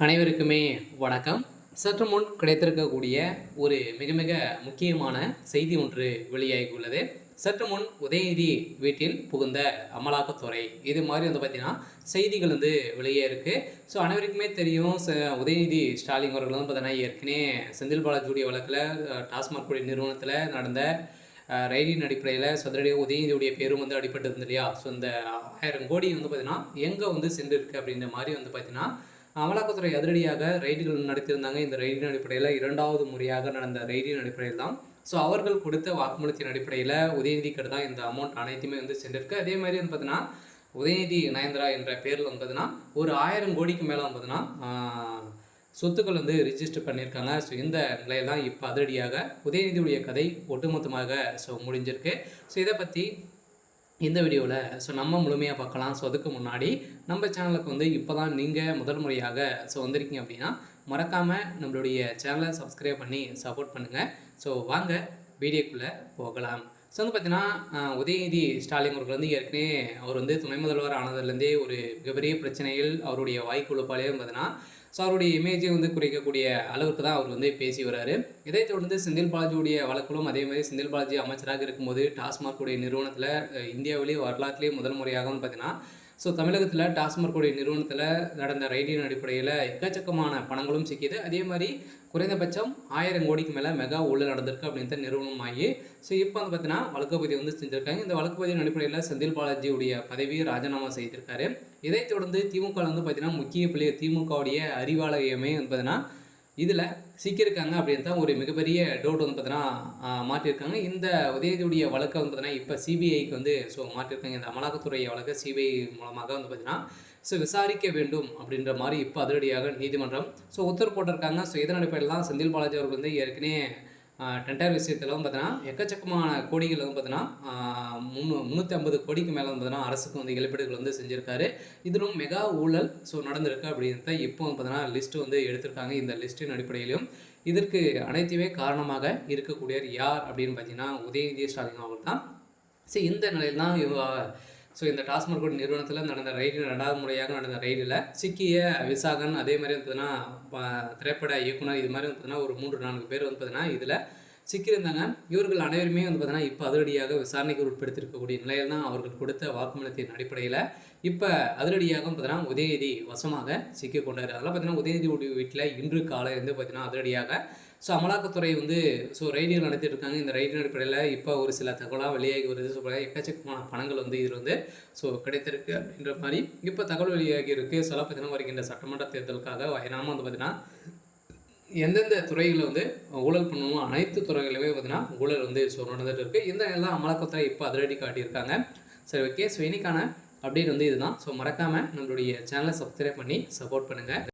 அனைவருக்குமே வணக்கம். சற்று முன் கிடைத்திருக்கக்கூடிய ஒரு மிக மிக முக்கியமான செய்தி ஒன்று வெளியாகியுள்ளது. சற்று முன் உதயநிதி வீட்டில் புகுந்த அமலாக்கத்துறை, இது மாதிரி பார்த்தீங்கன்னா செய்திகள் வெளியே இருக்கு. ஸோ அனைவருக்குமே தெரியும், உதயநிதி ஸ்டாலின் அவர்கள் பார்த்தீங்கன்னா ஏற்கனவே செந்தில் பாலாஜியுடைய வழக்கில் டாஸ்மாக் நிறுவனத்தில் நடந்த ரைடின் அடிப்படையில் சதுரடியாக உதயநிதியுடைய பேரும் அடிபட்டு இருந்தது இல்லையா. ஸோ இந்த 1000 கோடி பார்த்தீங்கன்னா எங்கே சென்றிருக்கு அப்படின்ற மாதிரி பார்த்தீங்கன்னா அமலாக்கத்துறை அதிரடியாக ரைடுகள் நடத்தியிருந்தாங்க. இந்த ரைடின் அடிப்படையில் 2வது முறையாக நடந்த ரைடின் அடிப்படையில் தான் ஸோ அவர்கள் கொடுத்த வாக்குமூலத்தின் அடிப்படையில் உதயநிதிக்கு தான் இந்த அமௌண்ட் அனைத்துமே சென்றிருக்கு. அதே மாதிரி பார்த்தீங்கன்னா உதயநிதி நயன்தாரா என்ற பேரில் பார்த்தீங்கன்னா ஒரு 1000 கோடிக்கு மேலே பார்த்தீங்கன்னா சொத்துக்கள் ரிஜிஸ்டர் பண்ணியிருக்காங்க. ஸோ இந்த நிலையில் தான் இப்போ அதிரடியாக உதயநிதியுடைய கதை ஒட்டுமொத்தமாக முடிஞ்சிருக்கு. ஸோ இதை பற்றி இந்த வீடியோவில் நம்ம முழுமையாக பார்க்கலாம். ஸோ அதுக்கு முன்னாடி நம்ம சேனலுக்கு இப்போ தான் நீங்கள் முதல் முறையாக வந்திருக்கீங்க அப்படின்னா மறக்காமல் நம்மளுடைய சேனலை சப்ஸ்கிரைப் பண்ணி சப்போர்ட் பண்ணுங்கள். ஸோ வாங்க வீடியோக்குள்ளே போகலாம். ஸோ பார்த்தீங்கன்னா உதயநிதி ஸ்டாலின் அவர்கள் ஏற்கனவே அவர் துணை முதல்வர் ஆனதுலேருந்தே ஒரு மிகப்பெரிய பிரச்சனைகள் அவருடைய வாய்க்குழுப்பாலே பார்த்தீங்கன்னா ஸோ அவருடைய இமேஜை குறைக்கக்கூடிய அளவுக்கு தான் அவர் பேசி வர்றாரு. இதை தொடர்ந்து செந்தில் பாலாஜியுடைய வழக்கிலும் அதே மாதிரி செந்தில் பாலாஜி அமைச்சராக இருக்கும்போது டாஸ்மாக் நிறுவனத்தில் இந்தியாவிலேயே வரலாற்றிலேயே முதல் முறையாக பார்த்தீங்கன்னா ஸோ தமிழகத்தில் டாஸ்மாக் நிறுவனத்தில் நடந்த ரைடின் அடிப்படையில் எக்கச்சக்கமான பணங்களும் சிக்கிது. அதே மாதிரி குறைந்தபட்சம் 1000 கோடிக்கு மேலே மெகா ஊழல் நடந்திருக்கு அப்படின்ற நிறுவனம் ஆகி ஸோ இப்போ பார்த்தீங்கன்னா வழக்குப்பதிவு செஞ்சுருக்காங்க. இந்த வழக்குப்பதிவின் அடிப்படையில் செந்தில் பாலாஜியுடைய பதவியை ராஜினாமா செய்திருக்காரு. இதை தொடர்ந்து திமுக பார்த்தீங்கன்னா முக்கிய பிள்ளைய திமுகவுடைய அறிவாலயமே பார்த்தீங்கன்னா இதில் சிக்கியிருக்காங்க அப்படின்னு தான் ஒரு மிகப்பெரிய டவுட் பார்த்தீங்கன்னா மாற்றிருக்காங்க. இந்த உதயநிதியுடைய வழக்கை பார்த்தீங்கன்னா இப்போ சிபிஐக்கு மாற்றிருக்காங்க. இந்த அமலாக்கத்துறை வழக்கை சிபிஐ மூலமாக பார்த்தீங்கன்னா ஸோ விசாரிக்க வேண்டும் அப்படின்ற மாதிரி இப்போ அதிரடியாக நீதிமன்றம் உத்தரவு போட்டிருக்காங்க. ஸோ இதன் அடிப்படையில் தான் செந்தில் பாலாஜி அவர்கள் ஏற்கனவே டெண்டர் விஷயத்தில் பார்த்தீங்கன்னா எக்கச்சக்கமான கோடிகள் பார்த்தீங்கன்னா 350 கோடிக்கு மேலே பார்த்தீங்கன்னா அரசுக்கு இழப்பீடுகள் செஞ்சுருக்காரு. இதிலும் மெகா ஊழல் நடந்திருக்கு அப்படின்னு இப்போ பார்த்தீங்கன்னா லிஸ்ட்டு எடுத்திருக்காங்க. இந்த லிஸ்ட்டின் அடிப்படையிலும் இதற்கு அனைத்துமே காரணமாக இருக்கக்கூடியவர் யார் அப்படின்னு பார்த்தீங்கன்னா உதயநிதி ஸ்டாலின் அவர்கள் தான். ஸோ இந்த நிலையில் தான் இந்த டாஸ்மாக் நிறுவனத்தில் நடந்த ரைடில் 2வது முறையாக நடந்த ரைடில் சிக்கிய விசாகன், அதே மாதிரி பார்த்தீங்கன்னா திரைப்பட இயக்குனர், இது மாதிரி பார்த்தீங்கன்னா ஒரு 3-4 பேர் பார்த்தீங்கன்னா இதில் சிக்கியிருந்தாங்க. இவர்கள் அனைவருமே பார்த்தீங்கன்னா இப்போ அதிரடியாக விசாரணைக்கு உட்படுத்தியிருக்கக்கூடிய நிலையில் தான் அவர்கள் கொடுத்த வாக்குமூலத்தின் அடிப்படையில் இப்போ அதிரடியாக பார்த்தீங்கன்னா உதயநிதி வசமாக சிக்கிக் கொண்டார். அதெல்லாம் பார்த்தீங்கன்னா உதயநிதி வீட்டில் இன்று காலை பார்த்தீங்கன்னா அதிரடியாக அமலாக்கத்துறை ரைடிகள் நடத்திட்டு இருக்காங்க. இந்த ரைடின் அடிப்படையில் இப்போ ஒரு சில தகவலாக வெளியாகி வருது. எக்கச்சக்கமான பணங்கள் இதில் கிடைத்திருக்கு அப்படின்ற மாதிரி இப்போ தகவல் வெளியாகி இருக்குது. சில பார்த்தீங்கன்னா வருகின்ற சட்டமன்ற தேர்தலுக்காக வயநாம பார்த்தீங்கன்னா எந்தெந்த துறைகளில் ஊழல் பண்ணணும் அனைத்து துறைகளிலுமே பார்த்தீங்கன்னா ஊழல் நடந்துட்டு இருக்குது. இந்த எல்லாம் அமலாக்கத்துறை இப்போ அதிரடி காட்டியிருக்காங்க. சரி, ஓகே. ஸோ இன்னைக்கான அப்டேட் இதுதான். ஸோ மறக்காமல் நம்மளுடைய சேனலை சப்ஸ்கிரைப் பண்ணி சப்போர்ட் பண்ணுங்கள்.